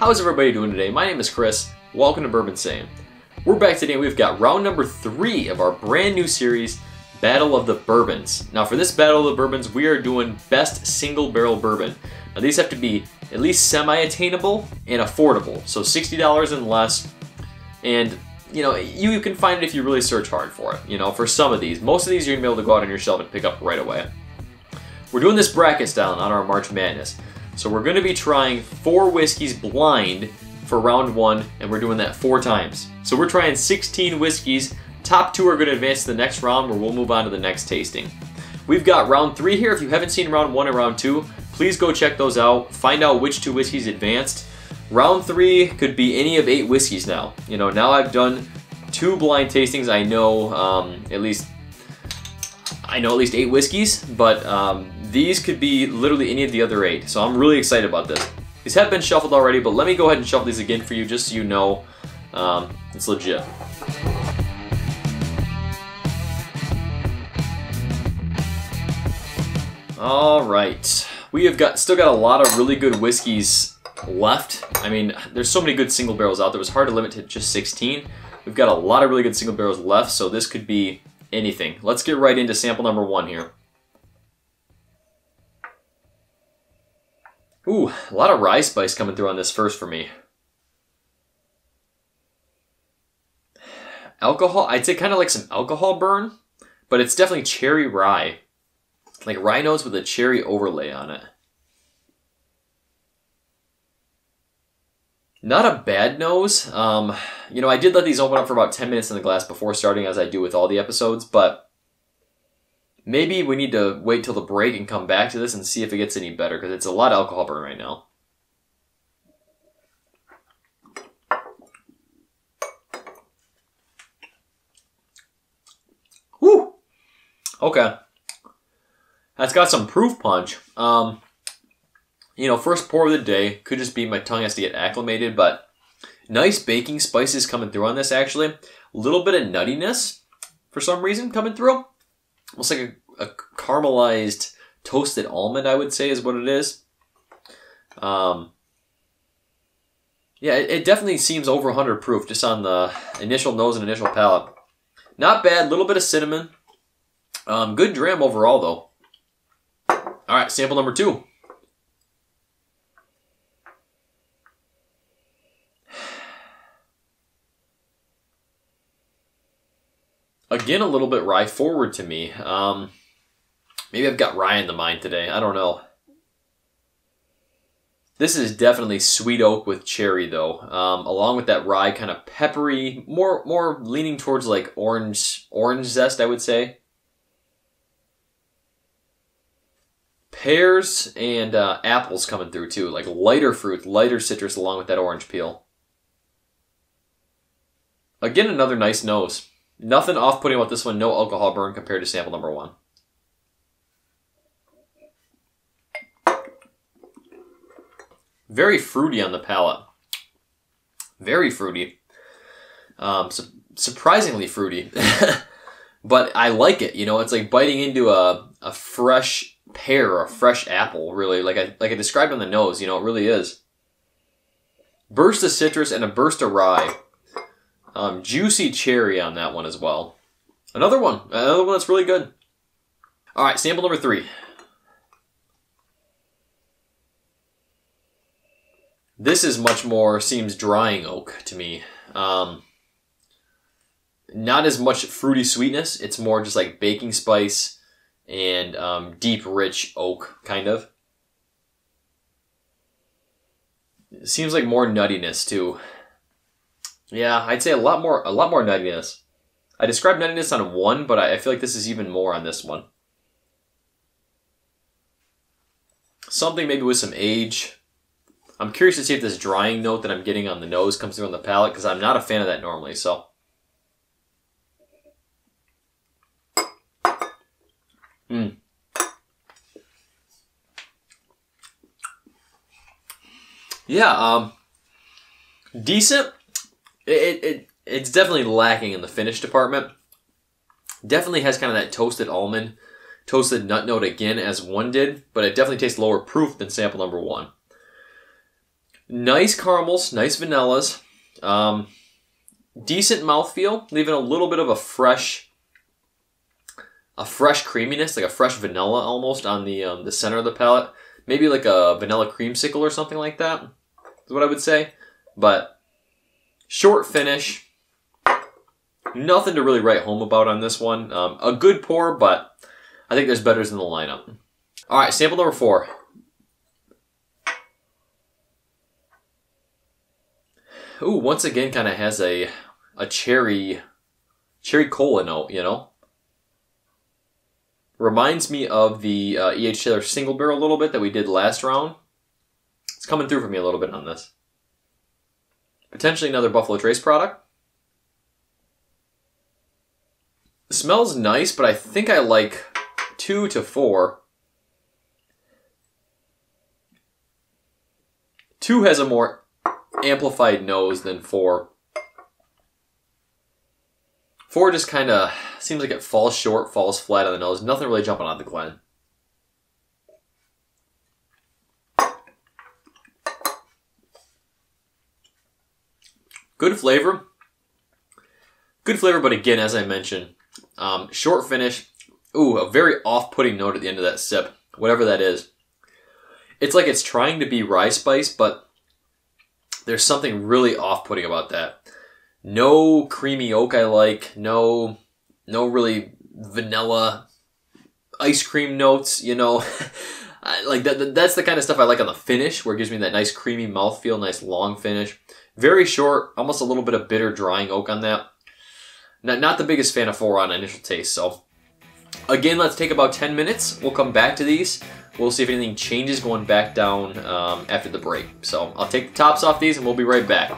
How's everybody doing today? My name is Chris. Welcome to Bourbinsane. We're back today and we've got round number 3 of our brand new series, Battle of the Bourbons. Now for this Battle of the Bourbons, we are doing best single barrel bourbon. Now these have to be at least semi-attainable and affordable, so $60 and less. And you know, you can find it if you really search hard for it. You know, for some of these, most of these you're gonna be able to go out on your shelf and pick up right away. We're doing this bracket style on our March Madness. So we're going to be trying 4 whiskeys blind for round 1, and we're doing that 4 times. So we're trying 16 whiskeys. Top 2 are going to advance to the next round where we'll move on to the next tasting. We've got round 3 here. If you haven't seen round 1 and round 2, please go check those out. Find out which 2 whiskeys advanced. Round 3 could be any of 8 whiskeys now. You know, now I've done 2 blind tastings. I know at least 8 whiskeys, but these could be literally any of the other 8, so I'm really excited about this. These have been shuffled already, but let me go ahead and shuffle these again for you just so you know it's legit. Alright, we have still got a lot of really good whiskeys left. I mean, there's so many good single barrels out there, it was hard to limit to just 16. We've got a lot of really good single barrels left, so this could be anything. Let's get right into sample number 1 here. Ooh, a lot of rye spice coming through on this first for me. Alcohol, I'd say kind of like some alcohol burn, but it's definitely cherry rye. Like rye notes with a cherry overlay on it. Not a bad nose. You know, I did let these open up for about 10 minutes in the glass before starting, as I do with all the episodes, but maybe we need to wait till the break and come back to this and see if it gets any better, because it's a lot of alcohol burn right now. Whew! Okay. That's got some proof punch. You know, first pour of the day, could just be my tongue has to get acclimated, but nice baking spices coming through on this actually. A little bit of nuttiness for some reason coming through. Almost like a caramelized toasted almond, I would say, is what it is. Yeah, it definitely seems over 100 proof just on the initial nose and initial palate. Not bad, little bit of cinnamon. Good dram overall, though. All right, sample number 2. Again, a little bit rye forward to me. Maybe I've got rye in the mind today. I don't know. This is definitely sweet oak with cherry, though. Along with that rye, kind of peppery, more leaning towards like orange zest, I would say. Pears and apples coming through too, like lighter fruit, lighter citrus, along with that orange peel. Again, another nice nose. Nothing off-putting about this one, no alcohol burn compared to sample number 1. Very fruity on the palate. Very fruity. Surprisingly fruity. But I like it, you know, it's like biting into a fresh pear or a fresh apple, really. Like I described on the nose, you know, it really is. Burst of citrus and a burst of rye. Juicy cherry on that one as well. Another one that's really good. All right, sample number 3. This is much more, seems drying oak to me. Not as much fruity sweetness. It's more just like baking spice and deep, rich oak, kind of. It seems like more nuttiness too. Yeah, I'd say a lot more nuttiness. I described nuttiness on 1, but I feel like this is even more on this one. Something maybe with some age. I'm curious to see if this drying note that I'm getting on the nose comes through on the palate, because I'm not a fan of that normally, so. Yeah, decent. It's definitely lacking in the finish department. Definitely has kind of that toasted almond, toasted nut note again as 1 did, but it definitely tastes lower proof than sample number 1. Nice caramels, nice vanillas. Decent mouthfeel, leaving a little bit of a fresh creaminess, like a fresh vanilla almost on the center of the palate. Maybe like a vanilla creamsicle or something like that is what I would say. But short finish, nothing to really write home about on this one. A good pour, but I think there's betters in the lineup. All right, sample number 4. Ooh, once again, kind of has a cherry cola note, you know? Reminds me of the E.H. Taylor Single Barrel a little bit that we did last round. It's coming through for me a little bit on this. Potentially another Buffalo Trace product. It smells nice, but I think I like 2 to 4. 2 has a more amplified nose than 4. 4 just kind of seems like it falls short, falls flat on the nose. Nothing really jumping out of the Glen. Good flavor. Good flavor, but again, as I mentioned, short finish. Ooh, a very off-putting note at the end of that sip, whatever that is. It's like it's trying to be rye spice, but there's something really off-putting about that. No creamy oak I like. No really vanilla ice cream notes, you know. Like that's the kind of stuff I like on the finish, where it gives me that nice creamy mouthfeel, nice long finish. Very short, almost a little bit of bitter drying oak on that. Not the biggest fan of 4 on initial taste, so. Again, let's take about 10 minutes. We'll come back to these. We'll see if anything changes going back down after the break. So I'll take the tops off these and we'll be right back.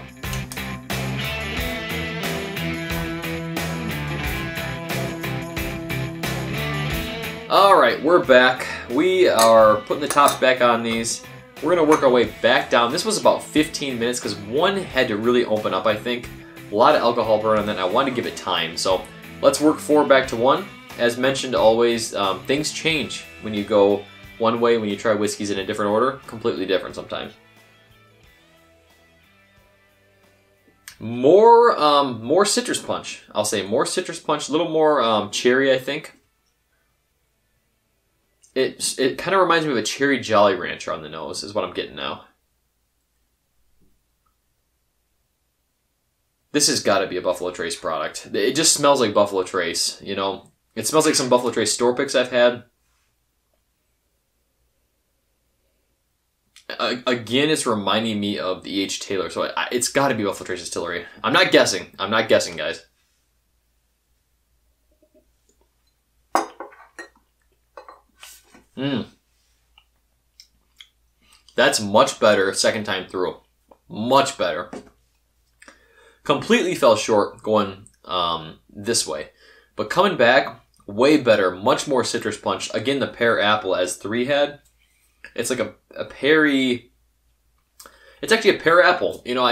Alright, we're back. We are putting the tops back on these. We're going to work our way back down. This was about 15 minutes because one had to really open up, I think. A lot of alcohol burn on that. I wanted to give it time. So let's work 4 back to 1. As mentioned always, things change when you go one way, when you try whiskeys in a different order. Completely different sometimes. More citrus punch. I'll say more citrus punch. A little more cherry, I think. It kind of reminds me of a cherry Jolly Rancher on the nose, is what I'm getting now. This has got to be a Buffalo Trace product. It just smells like Buffalo Trace, you know. It smells like some Buffalo Trace store picks I've had. Again, it's reminding me of the E.H. Taylor, so it's got to be Buffalo Trace Distillery. I'm not guessing. I'm not guessing, guys. That's much better second time through. Much better. Completely fell short going this way. But coming back, way better. Much more citrus punch. Again, the pear apple as 3 had. It's like a peary... It's actually a pear apple. You know,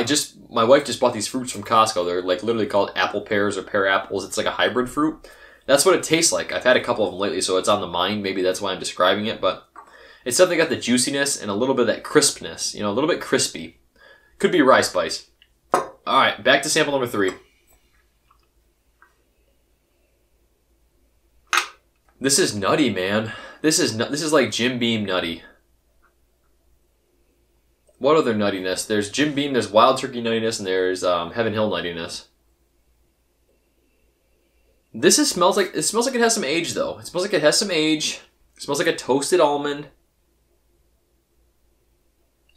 my wife just bought these fruits from Costco. They're like literally called apple pears or pear apples. It's like a hybrid fruit. That's what it tastes like. I've had a couple of them lately, so it's on the mind. Maybe that's why I'm describing it, but it's definitely got the juiciness and a little bit of that crispness. You know, a little bit crispy. Could be rye spice. All right, back to sample number 3. This is nutty, man. This is like Jim Beam nutty. What other nuttiness? There's Jim Beam, there's Wild Turkey nuttiness, and there's Heaven Hill nuttiness. This smells like it has some age though. It smells like it has some age. It smells like a toasted almond.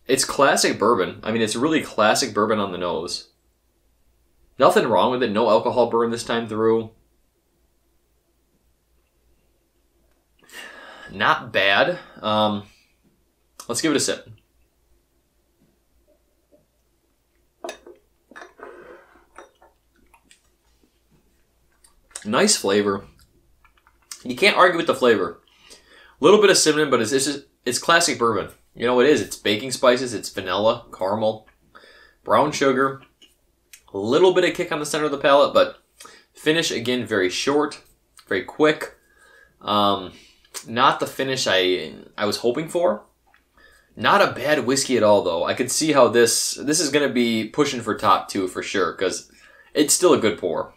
It's classic bourbon. I mean, it's really classic bourbon on the nose. Nothing wrong with it. No alcohol burn this time through. Not bad. Let's give it a sip. Nice flavor. You can't argue with the flavor. A little bit of cinnamon, but it's classic bourbon. You know what it is? It's baking spices, it's vanilla, caramel, brown sugar, a little bit of kick on the center of the palate, but finish, again, very short, very quick. Not the finish I was hoping for. Not a bad whiskey at all, though. I could see how this is going to be pushing for top 2 for sure, because it's still a good pour.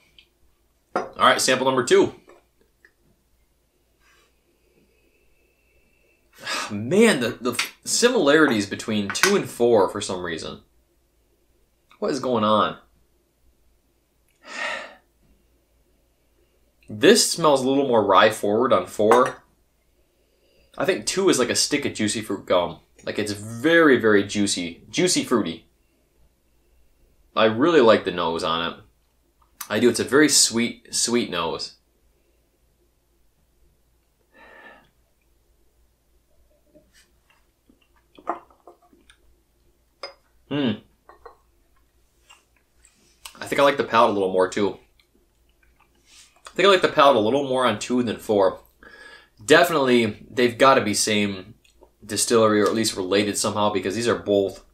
All right, sample number 2. Man, the similarities between 2 and 4 for some reason. What is going on? This smells a little more rye forward on 4. I think 2 is like a stick of juicy fruit gum. Like it's very, very juicy. Juicy fruity. I really like the nose on it. I do. It's a very sweet, sweet nose. I think I like the palate a little more too. I think I like the palate a little more on 2 than 4. Definitely, they've got to be same distillery or at least related somehow because these are both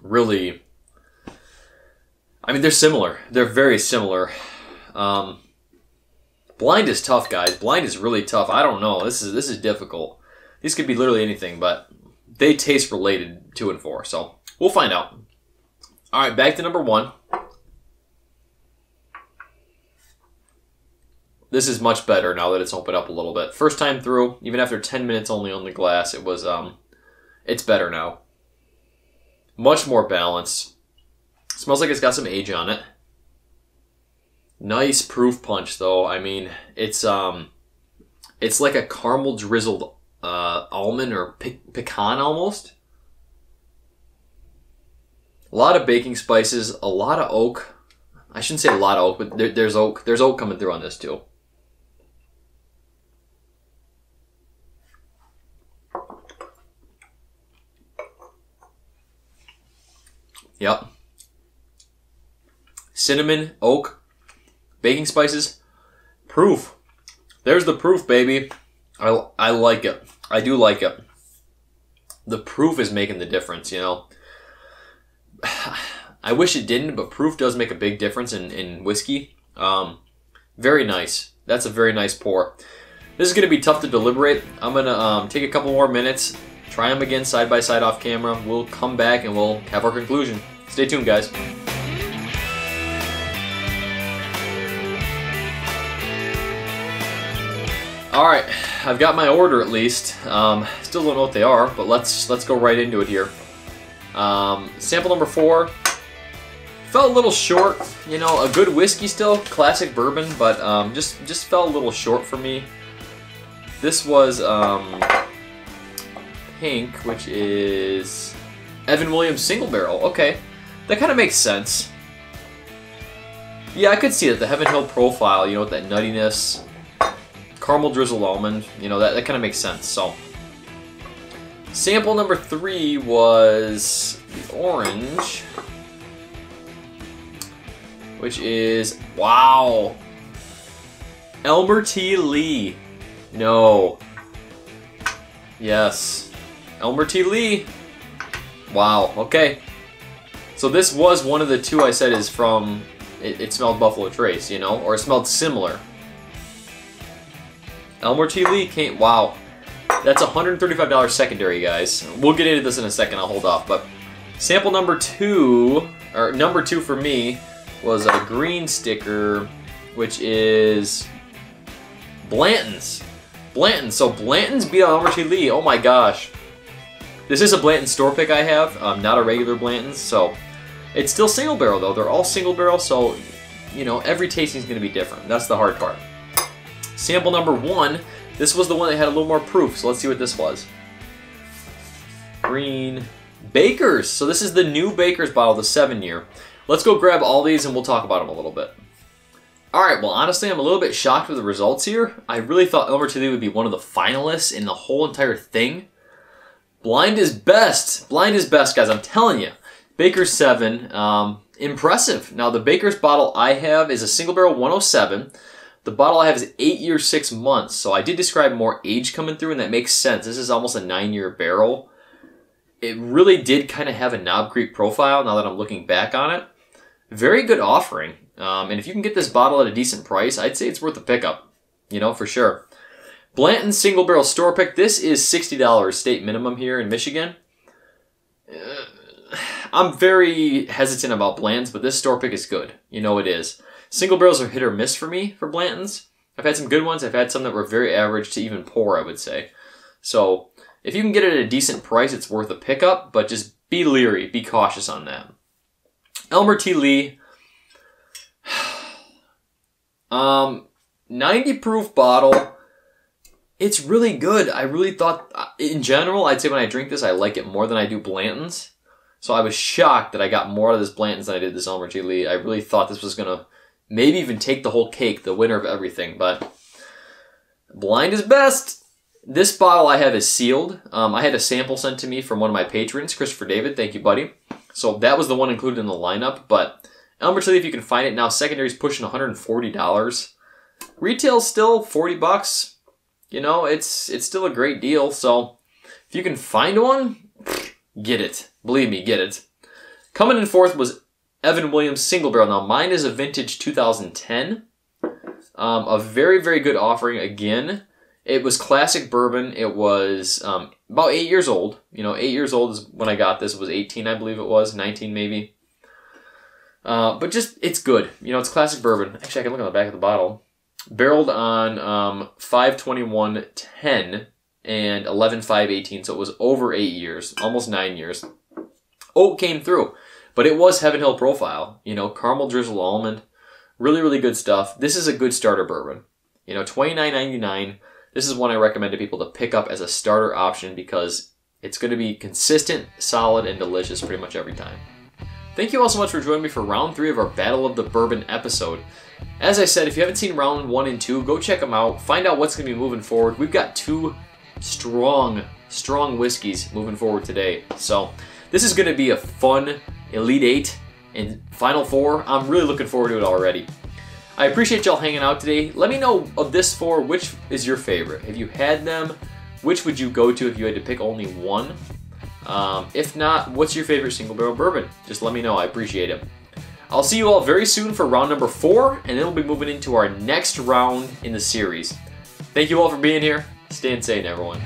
really... I mean, they're similar. They're very similar. Blind is tough, guys. Blind is really tough. I don't know. This is difficult. These could be literally anything, but they taste related 2 and 4. So we'll find out. All right, back to number 1. This is much better now that it's opened up a little bit. First time through, even after 10 minutes only on the glass, it was it's better now. Much more balanced. Smells like it's got some age on it. Nice proof punch though. I mean, it's like a caramel drizzled almond or pecan almost. A lot of baking spices, a lot of oak. I shouldn't say a lot of oak, but there's oak. There's oak coming through on this too. Yep. Cinnamon, oak, baking spices, proof. There's the proof, baby. I like it. I do like it. The proof is making the difference, you know. I wish it didn't, but proof does make a big difference in whiskey. Very nice. That's a very nice pour. This is going to be tough to deliberate. I'm going to take a couple more minutes, try them again side by side off camera. We'll come back and we'll have our conclusion. Stay tuned, guys. Alright, I've got my order at least. Still don't know what they are, but let's go right into it here. Sample number 4. Fell a little short, you know, a good whiskey still, classic bourbon, but just fell a little short for me. This was pink, which is Evan Williams Single Barrel. Okay, that kind of makes sense. Yeah, I could see it, the Heaven Hill profile, you know, with that nuttiness. Caramel drizzled almond, you know, that kind of makes sense. So, sample number 3 was the orange, which is, wow, Elmer T. Lee. No. Yes. Elmer T. Lee. Wow, okay. So this was one of the 2 I said is from, it smelled Buffalo Trace, you know, or it smelled similar. Elmer T. Lee came, wow. That's $135 secondary, guys. We'll get into this in a second, I'll hold off. But sample number 2, or number 2 for me, was a green sticker, which is Blanton's. Blanton's. So Blanton's beat out Elmer T. Lee. Oh my gosh. This is a Blanton's store pick I have, not a regular Blanton's. So it's still single barrel though. They're all single barrel, so you know every tasting is going to be different. That's the hard part. Sample number 1. This was the one that had a little more proof. So let's see what this was. Green Baker's. So this is the new Baker's bottle, the 7-year. Let's go grab all these and we'll talk about them a little bit. Alright, well honestly I'm a little bit shocked with the results here. I really thought Elmer T. Lee would be one of the finalists in the whole entire thing. Blind is best. Blind is best, guys, I'm telling you. Baker's 7, impressive. Now the Baker's bottle I have is a single barrel 107. The bottle I have is 8 years, 6 months. So I did describe more age coming through and that makes sense. This is almost a 9-year barrel. It really did kind of have a Knob Creek profile now that I'm looking back on it. Very good offering. And if you can get this bottle at a decent price, I'd say it's worth a pickup. You know, for sure. Blanton's Single Barrel Store Pick. This is $60 state minimum here in Michigan. I'm very hesitant about Blanton's, but this store pick is good. You know it is. Single barrels are hit or miss for me for Blanton's. I've had some good ones. I've had some that were very average to even poor, I would say. So if you can get it at a decent price, it's worth a pickup, but just be leery, be cautious on that. Elmer T. Lee. 90 proof bottle. It's really good. I really thought, in general, I'd say when I drink this, I like it more than I do Blanton's. So I was shocked that I got more out of this Blanton's than I did this Elmer T. Lee. I really thought this was going to maybe even take the whole cake, the winner of everything, but blind is best. This bottle I have is sealed. I had a sample sent to me from one of my patrons, Christopher David. Thank you, buddy. So that was the one included in the lineup, but Elmer T. Lee, if you can find it now, secondary's pushing $140. Retail's still $40. You know, it's still a great deal, so if you can find one, get it. Believe me, get it. Coming in fourth was Evan Williams Single Barrel. Now, mine is a vintage 2010. A very, very good offering again. It was classic bourbon. It was about 8 years old. You know, 8 years old is when I got this. It was 18, I believe it was. 19, maybe. But just, it's good. You know, it's classic bourbon. Actually, I can look on the back of the bottle. Barreled on 5/21/10 and 11/5/18, so it was over 8 years, almost 9 years. Oak came through, but it was Heaven Hill profile. You know, caramel drizzle almond, really, really good stuff. This is a good starter bourbon. You know, $29.99. This is one I recommend to people to pick up as a starter option because it's going to be consistent, solid, and delicious pretty much every time. Thank you all so much for joining me for round 3 of our Battle of the Bourbon episode. As I said, if you haven't seen round 1 and 2, go check them out. Find out what's going to be moving forward. We've got 2 strong whiskeys moving forward today. So this is going to be a fun Elite 8 and Final 4. I'm really looking forward to it already. I appreciate y'all hanging out today. Let me know of this 4, which is your favorite. Have you had them? Which would you go to if you had to pick only one? If not, what's your favorite single barrel bourbon? Just let me know. I appreciate it. I'll see you all very soon for round number 4, and then we'll be moving into our next round in the series. Thank you all for being here. Stay insane, everyone.